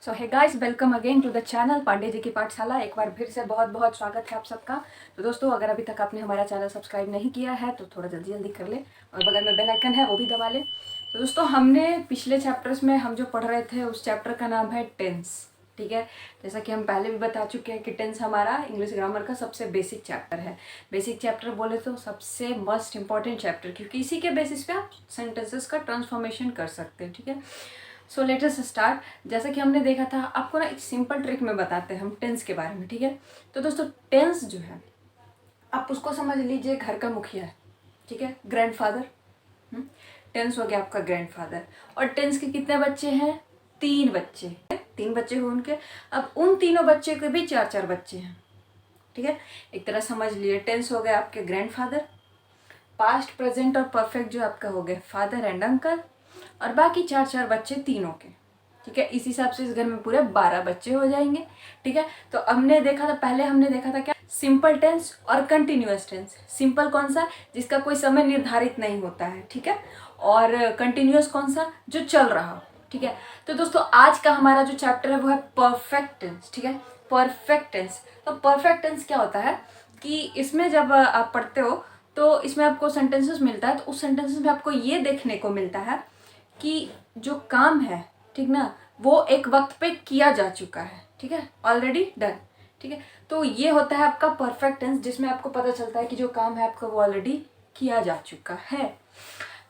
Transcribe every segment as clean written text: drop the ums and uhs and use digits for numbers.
So hey guys, welcome again to the channel Pandey ji की पाठशाला। एक बार फिर से बहुत बहुत स्वागत है आप सबका। तो दोस्तों, अगर अभी तक आपने हमारा चैनल सब्सक्राइब नहीं किया है तो थोड़ा जल्दी जल्दी कर ले और बगल में बेल आइकन है वो भी दबा ले। तो दोस्तों, हमने पिछले चैप्टर्स में हम जो पढ़ रहे थे उस चैप्टर का नाम है टेंस। ठीक है, जैसा कि हम पहले भी बता चुके हैं कि टेंस हमारा इंग्लिश ग्रामर का सबसे बेसिक चैप्टर है। बेसिक चैप्टर बोले तो सबसे मस्ट इंपॉर्टेंट चैप्टर, क्योंकि इसी के बेसिस पे आप सेंटेंसेस का ट्रांसफॉर्मेशन कर सकते हैं। ठीक है, सो लेट अस स्टार्ट। जैसा कि हमने देखा था, आपको ना एक सिंपल ट्रिक में बताते हैं हम टेंस के बारे में। ठीक है, तो दोस्तों टेंस जो है आप उसको समझ लीजिए घर का मुखिया है। ठीक है, ग्रैंडफादर। टेंस हो गया आपका ग्रैंडफादर। और टेंस के कितने बच्चे हैं? 3 बच्चे। 3 बच्चे हुए उनके। अब उन तीनों बच्चे के भी 4-4 बच्चे हैं। ठीक है, एक तरह समझ लिए टेंस हो गया आपके ग्रैंडफादर, पास्ट प्रेजेंट और परफेक्ट जो आपका हो गया फादर एंड अंकल, और बाकी 4-4 बच्चे तीनों के। ठीक है, इस हिसाब से इस घर में पूरे 12 बच्चे हो जाएंगे। ठीक है, तो हमने देखा था, पहले हमने देखा था क्या? सिंपल टेंस और कंटिन्यूअस टेंस। सिंपल कौन सा? जिसका कोई समय निर्धारित नहीं होता है। ठीक है, और कंटिन्यूअस कौन सा? जो चल रहा हो। ठीक है, तो दोस्तों आज का हमारा जो चैप्टर है वो है परफेक्ट टेंस। ठीक है, परफेक्ट टेंस। तो परफेक्ट टेंस क्या होता है कि इसमें जब आप पढ़ते हो तो इसमें आपको सेंटेंसेस मिलता है, तो उस सेंटेंसेस में आपको ये देखने को मिलता है कि जो काम है, ठीक ना, वो एक वक्त पे किया जा चुका है। ठीक है, ऑलरेडी डन। ठीक है, तो ये होता है आपका परफेक्ट टेंस, जिसमें आपको पता चलता है कि जो काम है आपका वो ऑलरेडी किया जा चुका है।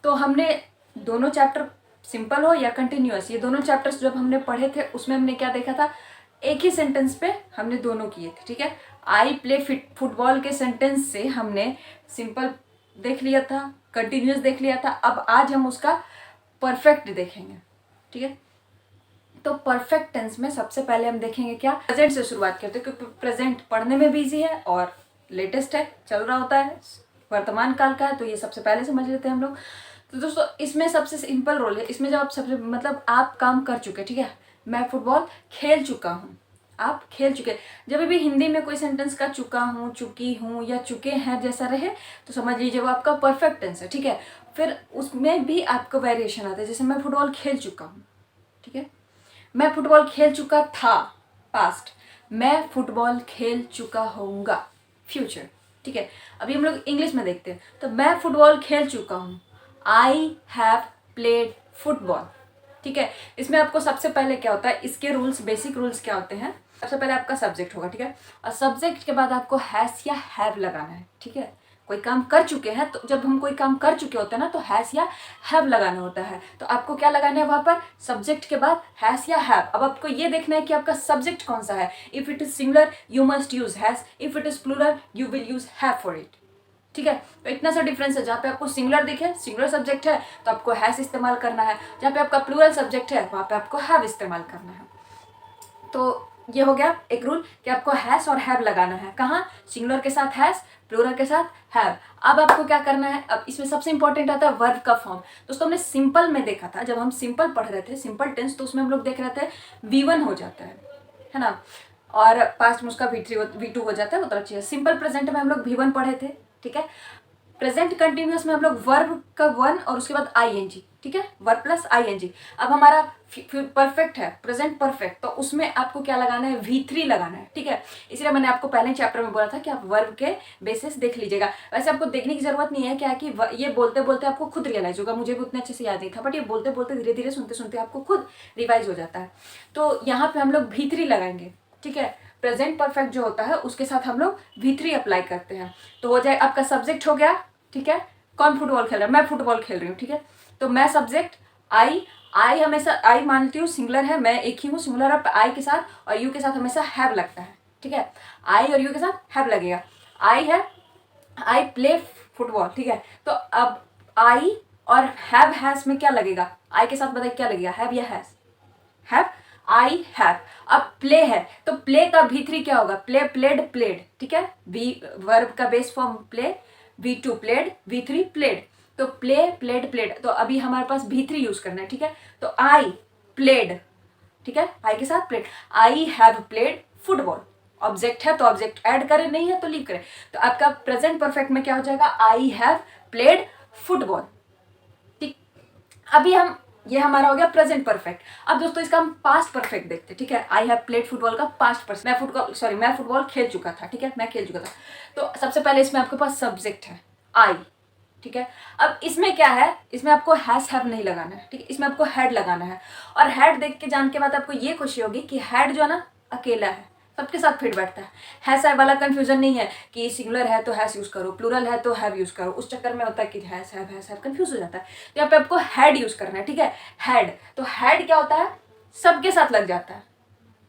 तो हमने दोनों चैप्टर, सिंपल हो या कंटिन्यूअस, ये दोनों चैप्टर्स जब हमने पढ़े थे उसमें हमने क्या देखा था? एक ही सेंटेंस पे हमने दोनों किए थे। ठीक है, आई प्ले फुटबॉल के सेंटेंस से हमने सिंपल देख लिया था, कंटिन्यूअस देख लिया था। अब आज हम उसका परफेक्ट देखेंगे। ठीक है, तो परफेक्ट टेंस में सबसे पहले हम देखेंगे क्या? प्रेजेंट से शुरुआत करते हैं, क्योंकि प्रेजेंट पढ़ने में भी इजी है और लेटेस्ट है, चल रहा होता है, वर्तमान काल का है, तो ये सबसे पहले समझ लेते हैं हम लोग। तो दोस्तों इसमें सबसे सिंपल रोल है, इसमें जब आप सबसे मतलब आप काम कर चुके, ठीक है, मैं फुटबॉल खेल चुका हूँ, आप खेल चुके। जब भी हिंदी में कोई सेंटेंस का चुका हूँ, चुकी हूँ या चुके हैं जैसा रहे तो समझ लीजिए वो आपका परफेक्ट टेंस है। ठीक है, फिर उसमें भी आपको वेरिएशन आता है, जैसे मैं फुटबॉल खेल चुका हूँ। ठीक है, मैं फुटबॉल खेल चुका था, पास्ट। मैं फुटबॉल खेल चुका होऊंगा, फ्यूचर। ठीक है, अभी हम लोग इंग्लिश में देखते हैं। तो मैं फुटबॉल खेल चुका हूँ, आई हैव प्लेड फुटबॉल। ठीक है, इसमें आपको सबसे पहले क्या होता है, इसके रूल्स, बेसिक रूल्स क्या होते हैं? सबसे पहले आपका सब्जेक्ट होगा। ठीक है, और सब्जेक्ट के बाद आपको हैस या हैव लगाना है। ठीक है, कोई काम कर चुके हैं, तो जब हम कोई काम कर चुके होते हैं ना तो हैस या हैव लगाना होता है। तो आपको क्या लगाना है वहां पर? सब्जेक्ट के बाद हैस या हैव। अब आपको ये देखना है कि आपका सब्जेक्ट कौन सा है। If it is singular you must use has, if it is plural you will use have for it. ठीक है, तो इतना सा डिफरेंस है। जहाँ पे आपको सिंगुलर दिखे, सिंगुलर सब्जेक्ट है, तो आपको हैस इस्तेमाल करना है। जहाँ पे आपका प्लूरल सब्जेक्ट है वहां पे आपको हैव इस्तेमाल करना है। तो ये हो गया एक रूल कि आपको हैस और हैव लगाना है। कहाँ? सिंगुलर के साथ हैस, प्लूरल के साथ हैव। अब आपको क्या करना है? अब इसमें सबसे इंपॉर्टेंट आता है वर्ब का फॉर्म। दोस्तों हमने सिंपल में देखा था, जब हम सिंपल पढ़ रहे थे, सिंपल टेंस, तो उसमें हम लोग देख रहे थे V1 हो जाता है ना, और पास्ट में उसका V3 V2 हो जाता है, वो तो अच्छी है। सिंपल प्रेजेंट में हम लोग V1 पढ़े थे। ठीक है, प्रेजेंट कंटिन्यूअस में हम लोग वर्ब का 1 और उसके बाद ING। ठीक है, वर्ब प्लस ING। अब हमारा परफेक्ट है, प्रेजेंट परफेक्ट, तो उसमें आपको क्या लगाना है? V3 लगाना है। ठीक है, इसलिए मैंने आपको पहले चैप्टर में बोला था कि आप वर्ब के बेसिस देख लीजिएगा। वैसे आपको देखने की जरूरत नहीं है, क्या कि ये बोलते बोलते आपको खुद रियलाइज होगा। मुझे भी उतने अच्छे से याद नहीं था, बट ये बोलते बोलते धीरे धीरे सुनते सुनते आपको खुद रिवाइज हो जाता है। तो यहाँ पे हम लोग V3 लगाएंगे। ठीक है, प्रेजेंट परफेक्ट जो होता है उसके साथ हम लोग V3 अप्लाई करते हैं, तो हो जाए आपका सब्जेक्ट हो गया। ठीक है, कौन फुटबॉल खेल रहा है? मैं फुटबॉल खेल रही हूँ। ठीक है, तो मैं सब्जेक्ट आई हमेशा आई मानती हूँ, सिंगुलर है, मैं एक ही हूँ, सिंगुलर अब आई के साथ और यू के साथ हमेशा हैव लगता है। ठीक है, आई और यू के साथ हैव लगेगा। आई है, आई प्ले फुटबॉल। ठीक है, तो अब आई और हैव हैज में क्या लगेगा? आई के साथ बताइए क्या लगेगा, हैव या हैज? Have, I have. अब प्ले है, तो प्ले का V3 क्या होगा? Play, played, played. ठीक है, वर्ब का base form play, V2 played, V3 played. तो प्ले, प्लेड, प्लेड, तो अभी हमारे पास V3 यूज करना है। ठीक है, तो आई प्लेड। ठीक है, आई के साथ played, I have played football. Object है तो ऑब्जेक्ट ऐड करें, नहीं है तो लीव करें। तो आपका प्रेजेंट परफेक्ट में क्या हो जाएगा? I have played football. ठीक, अभी हम ये हमारा हो गया प्रेजेंट परफेक्ट। अब दोस्तों इसका हम पास्ट परफेक्ट देखते हैं, ठीक है। आई हैव प्लेड फुटबॉल का पास्ट परफेक्ट, मैं फुटबॉल खेल चुका था, ठीक है, मैं खेल चुका था। तो सबसे पहले इसमें आपके पास सब्जेक्ट है आई, ठीक है। अब इसमें क्या है, इसमें आपको हैज हैव नहीं लगाना है, ठीक है, इसमें आपको हैड लगाना है। और हैड देख के जान के बाद आपको ये खुशी होगी कि हैड जो है ना अकेला है, सबके साथ फिट बैठता है। हैज हैव वाला कंफ्यूजन नहीं है कि सिंगुलर है तो हैज यूज करो, प्लूरल है तो हैव यूज करो, उस चक्कर में होता है कि हैज हैव कंफ्यूज हो जाता है। तो यहाँ पे आपको हैड यूज करना है, ठीक है। हैड, तो हैड क्या होता है, सबके साथ लग जाता है।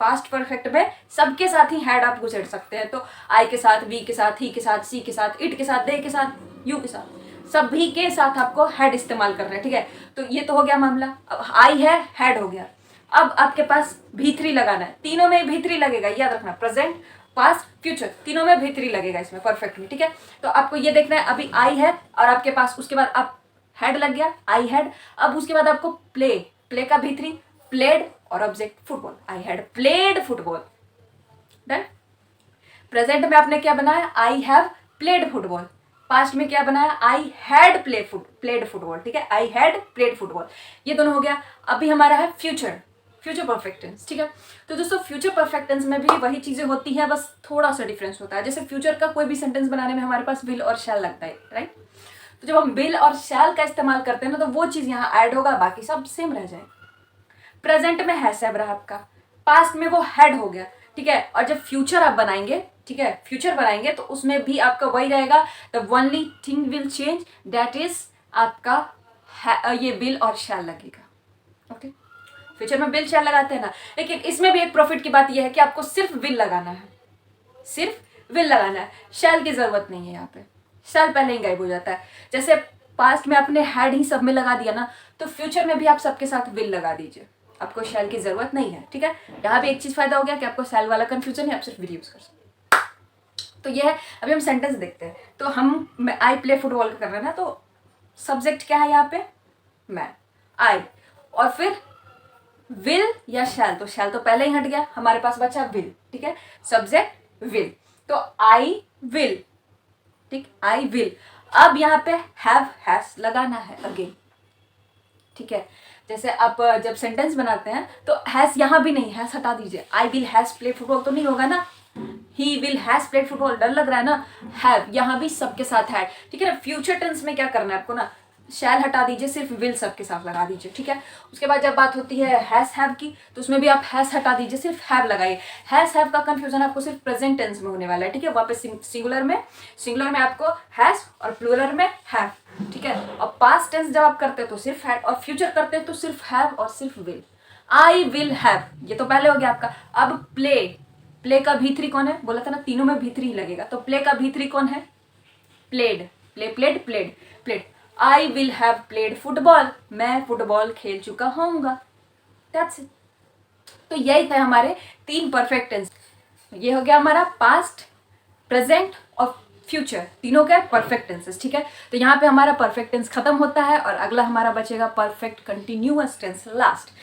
पास्ट परफेक्ट में सबके साथ ही हैड आप घुसेड़ सकते हैं। तो आई के साथ, वी के साथ, ही के साथ, सी के साथ, इट के साथ, दे के साथ, यू के साथ, सभी के साथ आपको हैड इस्तेमाल करना है, ठीक है। तो ये तो हो गया मामला। अब आई है, हैड हो गया। अब आपके पास भी3 लगाना है, तीनों में भी3 लगेगा, याद रखना। प्रेजेंट, पास्ट, फ्यूचर, तीनों में भी3 लगेगा इसमें परफेक्ट में, ठीक है। तो आपको ये देखना है, अभी आई है और आपके पास उसके बाद आप हैड लग गया, आई हैड। अब उसके बाद आपको प्ले का भी3, प्लेड और object football, I had played football. Done. Present में आपने क्या बनाया, I have played football. Past में क्या बनाया, आई हैड प्लेड फुटबॉल, ठीक है, आई हैड प्लेड फुटबॉल। ये दोनों हो गया। अभी हमारा है फ्यूचर परफेक्ट टेंस, ठीक है। तो दोस्तों फ्यूचर परफेक्ट टेंस में भी वही चीजें होती हैं, बस थोड़ा सा डिफरेंस होता है। जैसे फ्यूचर का कोई भी सेंटेंस बनाने में हमारे पास विल और शैल लगता है, राइट। तो जब हम विल और शैल का इस्तेमाल करते हैं ना, तो वो चीज यहाँ ऐड होगा, बाकी सब सेम रह जाए। प्रेजेंट में हैज हैव रहा आपका, पास्ट में वो हैड हो गया, ठीक है। और जब फ्यूचर आप बनाएंगे, ठीक है, फ्यूचर बनाएंगे तो उसमें भी आपका वही रहेगा, the only thing will change, that is आपका ये विल और शैल लगेगा, ओके। फ्यूचर में विल शैल लगाते हैं ना, लेकिन इसमें भी एक प्रॉफिट की बात यह है कि आपको सिर्फ विल लगाना है, सिर्फ विल लगाना है, शैल की जरूरत नहीं है। यहाँ पे शैल पहले ही गायब हो जाता है। जैसे पास्ट में आपने हैड ही सब में लगा दिया ना, तो फ्यूचर में भी आप सबके साथ विल लगा दीजिए, आपको शैल की जरूरत नहीं है, ठीक है। यहाँ भी एक चीज फायदा हो गया कि आपको शैल वाला कंफ्यूजन है, आप सिर्फ विल यूज कर सकते। तो ये है। अभी हम सेंटेंस देखते हैं। तो हम आई प्ले फुटबॉल कर रहे हैं ना, तो सब्जेक्ट क्या है यहाँ पे, मैं, आई, और फिर विल या शैल, तो शैल तो पहले ही हट गया, हमारे पास बचा विल, ठीक है। सब्जेक्ट विल, तो आई विल, ठीक, आई विल। अब यहाँ पे हैव हैज लगाना है अगेन, ठीक है। जैसे आप जब सेंटेंस बनाते हैं तो हैज यहाँ भी नहीं, हैज हटा दीजिए। I will has play football तो नहीं होगा ना, he will has played football, डर लग रहा है ना, हैव यहाँ भी सबके साथ है, ठीक है ना। फ्यूचर टेंस में क्या करना है आपको ना, शैल हटा दीजिए, सिर्फ विल सबके साथ लगा दीजिए, ठीक है। उसके बाद जब बात होती है हैज हैव की, तो उसमें भी आप हैज हटा दीजिए, सिर्फ हैव लगाइए। हैज हैव का कंफ्यूजन आपको सिर्फ प्रेजेंट टेंस में होने वाला है, ठीक है। वहाँ पे सिंगुलर में आपको हैज और प्लूरल में हैव, ठीक है। और पास्ट टेंस जब आप करते हैं तो सिर्फ हैड, और फ्यूचर करते हैं तो सिर्फ हैव और सिर्फ विल। आई विल हैव, ये तो पहले हो गया आपका। अब प्ले का भी3 कौन है, बोला था ना तीनों में भी3 ही लगेगा, तो प्ले का भी3 कौन है, played, played. I will have played football, मैं फुटबॉल खेल चुका होऊंगा, दैट्स इट। तो यही थे हमारे 3 परफेक्ट टेंस। ये हो गया हमारा पास्ट, प्रेजेंट और फ्यूचर, तीनों के परफेक्ट टेंसेस, ठीक है। तो यहाँ पे हमारा परफेक्ट टेंस खत्म होता है और अगला हमारा बचेगा परफेक्ट कंटिन्यूअस टेंस लास्ट।